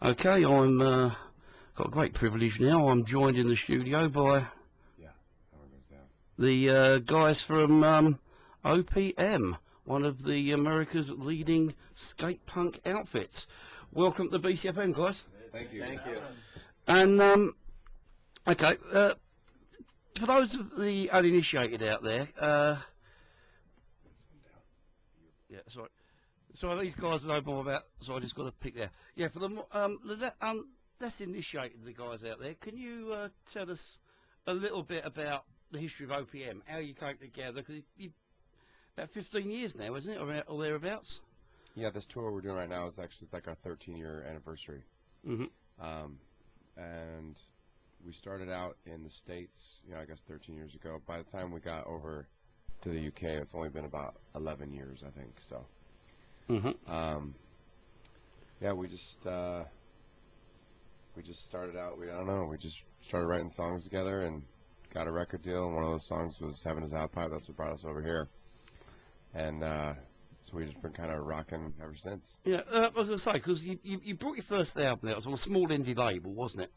Okay, I'm got a great privilege now. I'm joined in the studio by the guys from OPM, one of the America's leading skate punk outfits. Welcome to BCFM, guys. Thank you. Thank you. And okay, for those of the uninitiated out there, yeah, sorry. So these guys know more about. So I just got to pick there. Yeah, for the less initiated, the guys out there, can you tell us a little bit about the history of OPM, how you came together? Because you about 15 years now, isn't it, or thereabouts? Yeah, this tour we're doing right now is actually like our 13-year anniversary. Mm-hmm. And we started out in the States, I guess 13 years ago. By the time we got over to the UK, it's only been about 11 years, I think. So. Mm-hmm. Yeah, we just started out. I don't know. We just started writing songs together and got a record deal. And one of those songs was "Heaven Is A Halfpipe." That's what brought us over here. And so we've just been kind of rocking ever since. Yeah, I was going to say, because you brought your first album out. It was on a small indie label, wasn't it?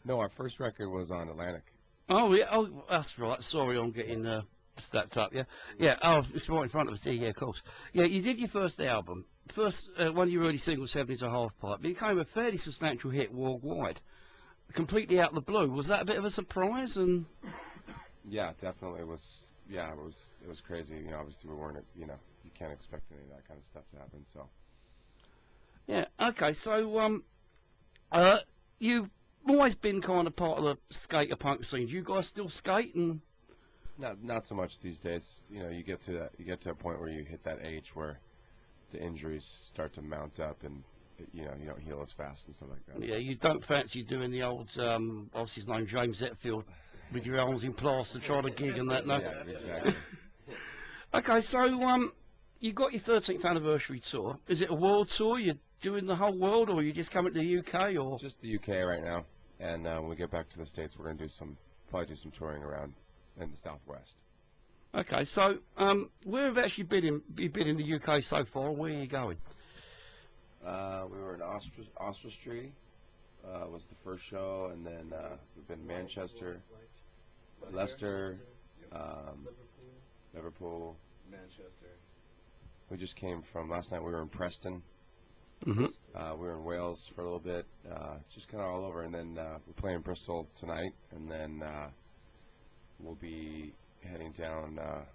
No, our first record was on Atlantic. Oh yeah. Oh, that's right. Sorry, I'm getting stats up. Yeah. Yeah. Oh, it's right in front of us. Yeah, of course. Yeah, you did your first album. First one you really single, Heaven Is A Halfpipe, became a fairly substantial hit worldwide, completely out of the blue. Was that a bit of a surprise? And yeah, definitely it was. Yeah, it was crazy. Obviously we weren't. You can't expect any of that kind of stuff to happen. So. Yeah. Okay. So you've always been kind of part of the skater punk scene. Do you guys still skate? And not so much these days. You get to a point where you hit that age where the injuries start to mount up, and you don't heal as fast and stuff like that. Yeah, you don't fancy doing the old what's his name, James Hetfield, with your arms in plaster trying to gig and that, no? Yeah, exactly. Okay, so you got your 13th anniversary tour. Is it a world tour? You're doing the whole world, or are you just coming to the UK, or just the UK right now? And when we get back to the States, we're going to probably do some touring around in the Southwest. Okay, so where have actually been in the UK so far? Where are you going? We were in Oswestry, was the first show, and then we've been Manchester, Leicester, Liverpool, Manchester. We just came from last night. We were in Preston. Mm-hmm. We were in Wales for a little bit, just kind of all over, and then we're playing Bristol tonight, and then we'll be heading down. There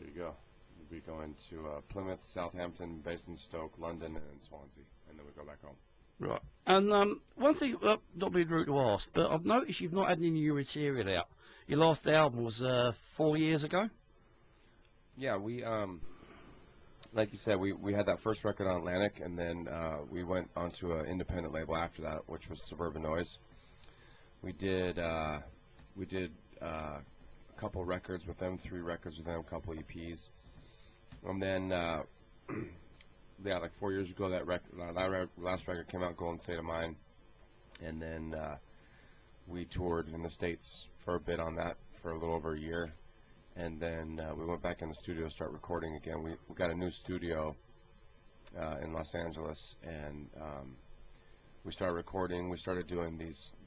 you go. We'll be going to Plymouth, Southampton, Basingstoke, London, and Swansea, and then we go back home. Right. And one thing, not being rude to ask, but I've noticed you've not had any new material out. Your last album was 4 years ago. Yeah, we like you said, we had that first record on Atlantic, and then we went onto an independent label after that, which was Suburban Noise. We did a couple records with them, 3 records with them, a couple EPs, and then yeah, like 4 years ago, that last record came out, Golden State of Mind, and then we toured in the States for a bit on that for a little over a year. And then we went back in the studio to start recording again. We got a new studio in Los Angeles, and we started recording. We started doing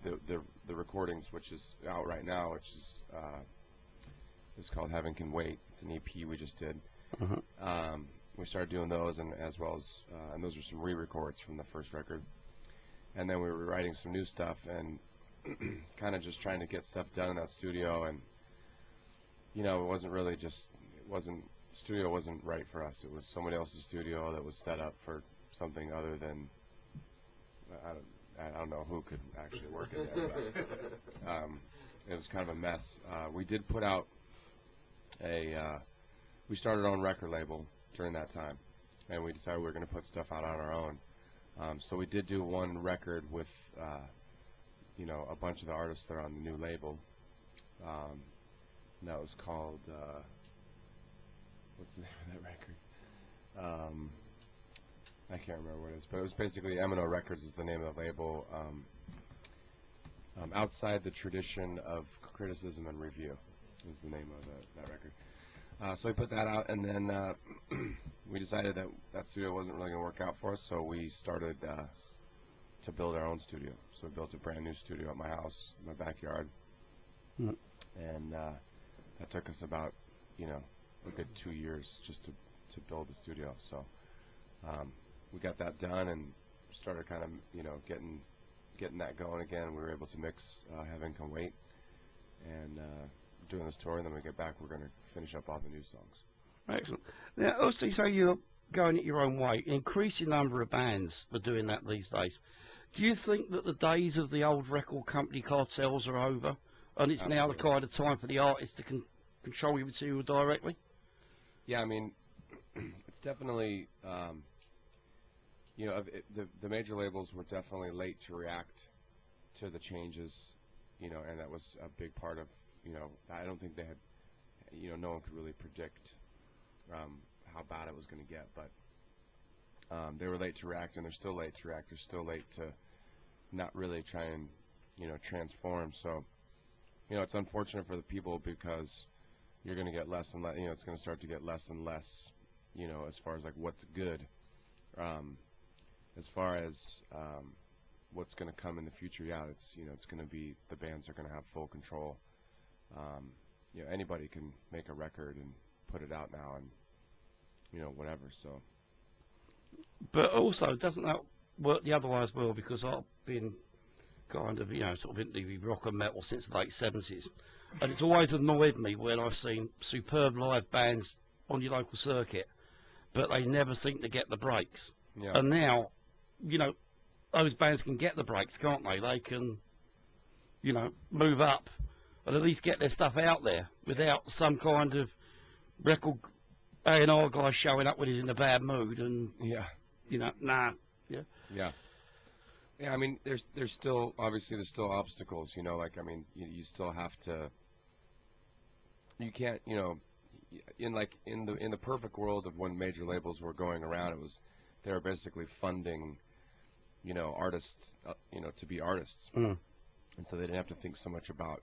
the recordings, which is out right now, which is it's called Heaven Can Wait. It's an EP we just did. Mm-hmm. We started doing those, and as well as and those are some re-records from the first record. And then we were writing some new stuff and kind of just trying to get stuff done in that studio. And it wasn't really studio wasn't right for us. It was somebody else's studio that was set up for something other than, I don't know who could actually work in there, but it was kind of a mess. We did put out we started our own record label during that time, and we decided we were going to put stuff out on our own. So we did do one record with, a bunch of the artists that are on the new label. And that was called, what's the name of that record? I can't remember what it is, but it was basically M&O Records is the name of the label. Outside the Tradition of Criticism and Review is the name of that record. So we put that out, and then we decided that studio wasn't really going to work out for us, so we started to build our own studio. So we built a brand new studio at my house, in my backyard, and that took us about, a good 2 years just to build the studio. So we got that done and started kind of, getting that going again. We were able to mix Heaven Can Wait and doing this tour, and then when we get back, we're going to finish up all the new songs. Excellent. Now, also, so you're going at your own way. Increasing number of bands are doing that these days. Do you think that the days of the old record company cartels are over, and it's now the kind of time for the artists to control your material directly? Yeah, I mean, it's definitely, the major labels were definitely late to react to the changes, and that was a big part of, I don't think they had, no one could really predict how bad it was going to get, but they were late to react, and they're still late to react. They're still late to not really try and, transform. So, it's unfortunate for the people because you're going to get less and less, it's going to start to get less and less, as far as like what's good. As far as what's going to come in the future, yeah, it's going to be, the bands are going to have full control. Anybody can make a record and put it out now, and whatever. So, but also, doesn't that work the other way as well? Because I've been kind of, sort of into rock and metal since the late 70s, and it's always annoyed me when I've seen superb live bands on your local circuit, but they never seem to get the breaks. Yeah. And now, those bands can get the breaks, can't they? They can, move up and at least get their stuff out there without some kind of record A&R guy showing up when he's in a bad mood and, nah. Yeah. Yeah, I mean, there's still, obviously, there's still obstacles, you still have to, you can't, in the perfect world of when major labels were going around, they were basically funding, artists, to be artists. Mm. And so they didn't have to think so much about,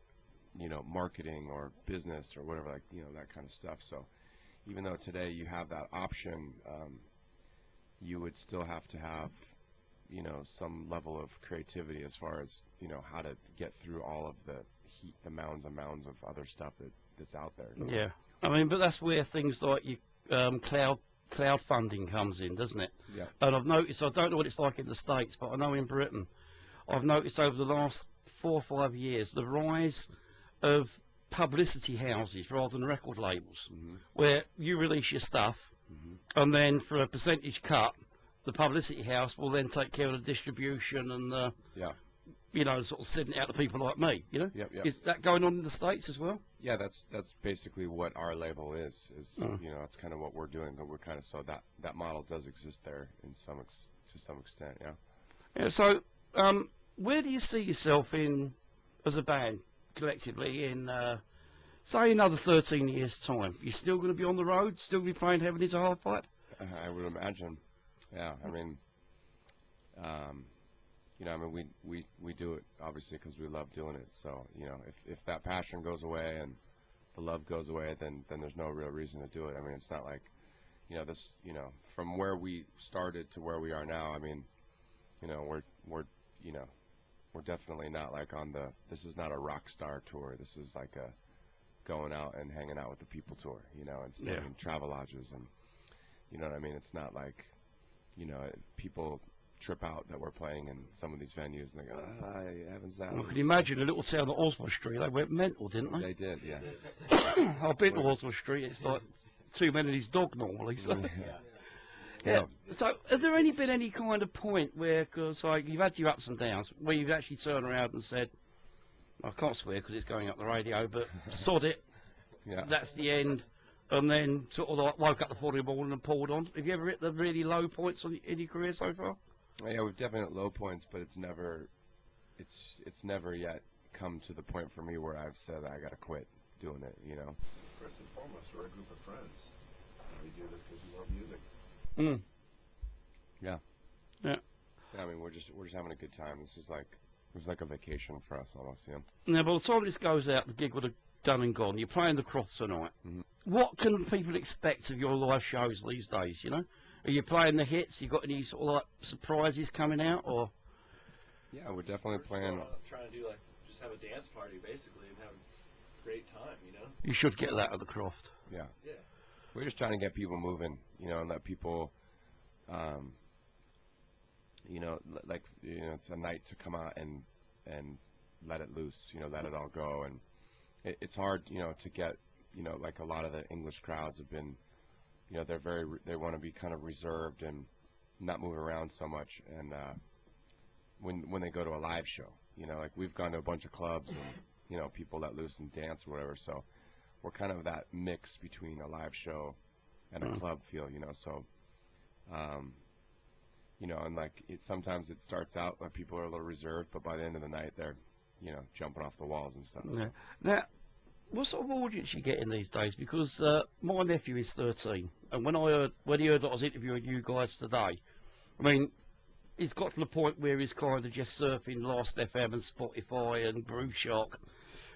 marketing or business or whatever, that kind of stuff. So even though today you have that option, you would still have to have, some level of creativity as far as, how to get through all of the mounds and mounds of other stuff that's out there. Yeah. I mean, but that's where things like your cloud funding comes in, doesn't it? Yeah. And I've noticed, I don't know what it's like in the States, but I know in Britain, I've noticed over the last 4 or 5 years, the rise of publicity houses rather than record labels, where you release your stuff, and then for a percentage cut, the publicity house will then take care of the distribution and, sort of sending it out to people like me, Yep. Is that going on in the States as well? Yeah, that's basically what our label is that's kind of what we're doing, but we're kind of, so that model does exist there to some extent, yeah. Yeah, so where do you see yourself in, as a band, collectively, in, say, another 13 years' time? You still going to be on the road, still be playing Heaven Is A Halfpipe? I would imagine, yeah. I mean, we do it obviously because we love doing it. So, if that passion goes away and the love goes away, then there's no real reason to do it. I mean, it's not like, from where we started to where we are now. I mean, we're definitely not like this is not a rock star tour. This is like a going out and hanging out with the people tour, and staying in travel lodges, and you know what I mean. It's not like, people trip out that we're playing in some of these venues and they go, Heaven's Out. Well, can you imagine a little town at Oswald Street? They went mental, didn't they? They did, yeah. I've been to Oswald Street. It's like 2 men and his dog normally. So. Yeah. So, has there been any kind of point where, because you've had your ups and downs, where you've actually turned around and said, I can't swear because it's going up the radio, but sod it, that's the end, and then sort of like woke up the following morning and pulled on? Have you ever hit the really low points in your career so far? Yeah, we've definitely hit low points, but it's never yet come to the point for me where I've said I got to quit doing it, First and foremost, we're a group of friends. We do this because we love music. Mm. Yeah. Yeah. Yeah, I mean, we're just having a good time. It's like a vacation for us almost, Now, by the time this goes out, the gig would have done and gone. You're playing the Cross tonight. What can people expect of your live shows these days, Are you playing the hits? You got any sort of like surprises coming out, or? Yeah, we're definitely planning. Trying to do like just have a dance party basically and have a great time, you know. You should get that at the Croft. Yeah. Yeah. We're just trying to get people moving, and let people, it's a night to come out and let it loose, let it all go. And it's hard, to get, like a lot of the English crowds have been, they want to be kind of reserved and not move around so much. And when they go to a live show, like we've gone to a bunch of clubs and, people let loose and dance or whatever. So we're kind of that mix between a live show and a club feel, so, and like sometimes it starts out like people are a little reserved, but by the end of the night they're, jumping off the walls and stuff. Yeah. Now, what sort of audience you getting these days? Because my nephew is 13, and when he heard that I was interviewing you guys today, I mean, he's got to the point where he's kind of just surfing Last FM and Spotify and Groove Shark,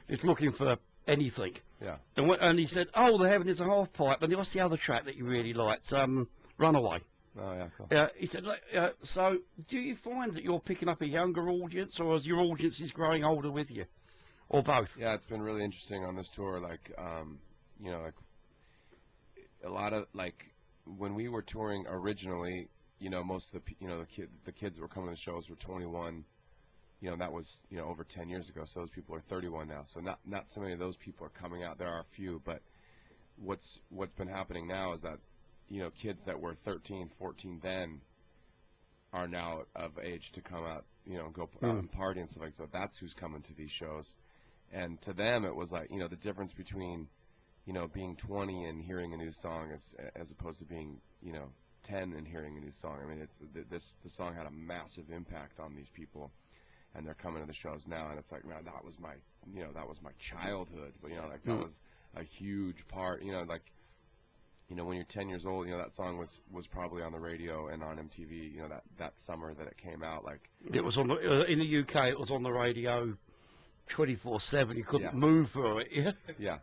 just looking for anything. Yeah. And he said, "Oh, the Heaven Is A Halfpipe." And what's the other track that you really liked? Runaway. Oh yeah. Cool. He said, so do you find that you're picking up a younger audience, or is your audience is growing older with you, or both? Yeah, it's been really interesting on this tour. Like, like a lot of like when we were touring originally, most of the kids that were coming to the shows were 21. That was over 10 years ago. So those people are 31 now. So not so many of those people are coming out. There are a few, but what's been happening now is that kids that were 13, 14 then are now of age to come out, go out and party and stuff like that. So that's who's coming to these shows. And to them, it was like, the difference between, being 20 and hearing a new song as opposed to being, 10 and hearing a new song. I mean, the song had a massive impact on these people, and they're coming to the shows now, and it's like, man, that was my childhood. But that was a huge part. When you're 10 years old, that song was probably on the radio and on MTV. That summer that it came out, like it was on the in the UK. It was on the radio 24/7. You couldn't move for it. Yeah. Yeah.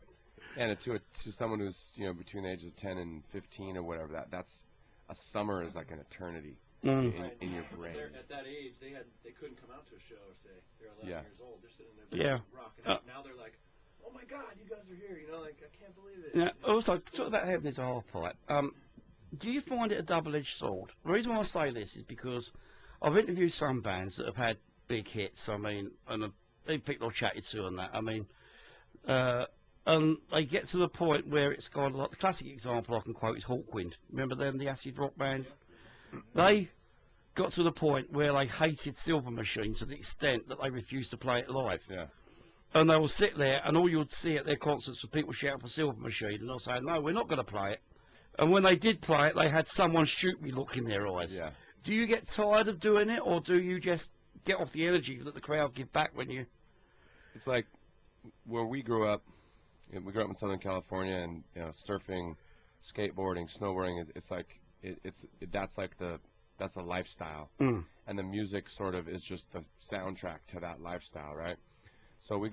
And to someone who's between the ages of 10 and 15 or whatever, that's a summer is like an eternity in your brain. At that age, they couldn't come out to a show. Say they're 11 years old. They're sitting there rocking out. Now they're like, oh my God, you guys are here! Like I can't believe it. Yeah. Also, talk about Heaven Is A Halfpipe. Do you find it a double-edged sword? The reason why I say this is because I've interviewed some bands that have had big hits. I mean, and the people I've chatted to on that. I mean, and they get to the point where it's kind of like the classic example I can quote is Hawkwind. Remember them, the acid rock band? They got to the point where they hated Silver Machine to the extent that they refused to play it live. Yeah. And they will sit there, and all you'd see at their concerts were people shouting for Silver Machine, and they'll say, "No, we're not going to play it." And when they did play it, they had someone shoot me look in their eyes. Yeah. Do you get tired of doing it, or do you just get off the energy that the crowd give back when you? It's like where we grew up. We grew up in Southern California, and surfing, skateboarding, snowboarding. It's like that's a lifestyle, and the music sort of is just the soundtrack to that lifestyle, right? So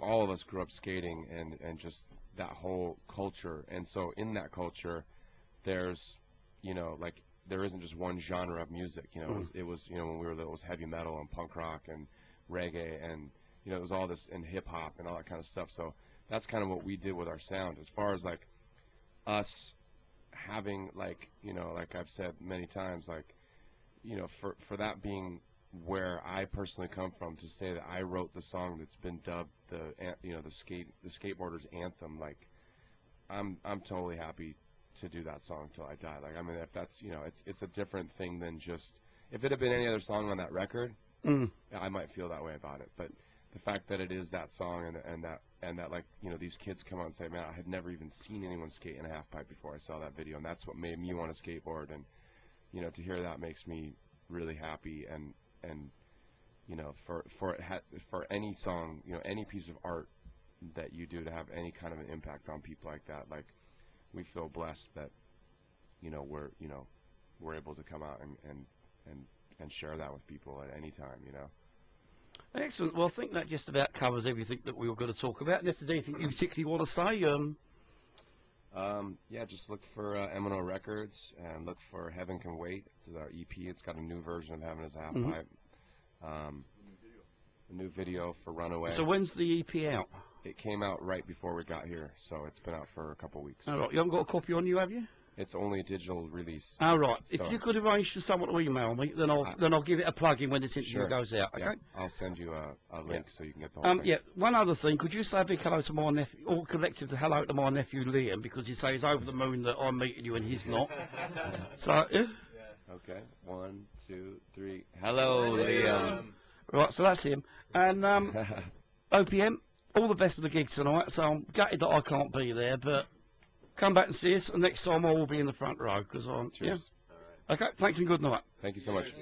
all of us grew up skating and just that whole culture. And so in that culture, there's, like there isn't just one genre of music. It was when we were little, it was heavy metal and punk rock and reggae and it was all this and hip hop and all that kind of stuff. So that's kind of what we did with our sound. As far as like us having like like I've said many times, like for that being where I personally come from, to say that I wrote the song that's been dubbed the skateboarders anthem, like I'm totally happy to do that song till I die. Like I mean, if that's it's a different thing than just if it had been any other song on that record, I might feel that way about it. But the fact that it is that song and that like these kids come out and say, man, I had never even seen anyone skate in a half pipe before I saw that video, and that's what made me want to skateboard. And to hear that makes me really happy. And for any song, any piece of art that you do to have any kind of an impact on people like that, like we feel blessed that we're able to come out and share that with people at any time. Excellent. Well, I think that just about covers everything that we were going to talk about. Unless there's anything you particularly want to say. Yeah, just look for M&O Records and look for Heaven Can Wait. It's our EP. It's got a new version of Heaven Is A Halfpipe. a new video for Runaway. So when's the EP out? It came out right before we got here, so it's been out for a couple weeks. All right. You haven't got a copy on you, have you? It's only a digital release. All right. So If you could arrange for someone to email me, then I'll give it a plug-in when this interview Sure. goes out. Okay. Yeah, I'll send you a link so you can get the whole thing. Yeah. One other thing. Could you say a big hello to my nephew, or collective hello to my nephew Liam, because he says he's over the moon that I'm meeting you and he's not. So. Yeah. Okay. 1, 2, 3. Hello, Liam. Right. So that's him. And OPM. All the best with the gig tonight. So I'm gutted that I can't be there, but come back and see us. And next time I will be in the front row because I'm. Cheers. Yeah. Okay. Thanks and good night. Thank you so much.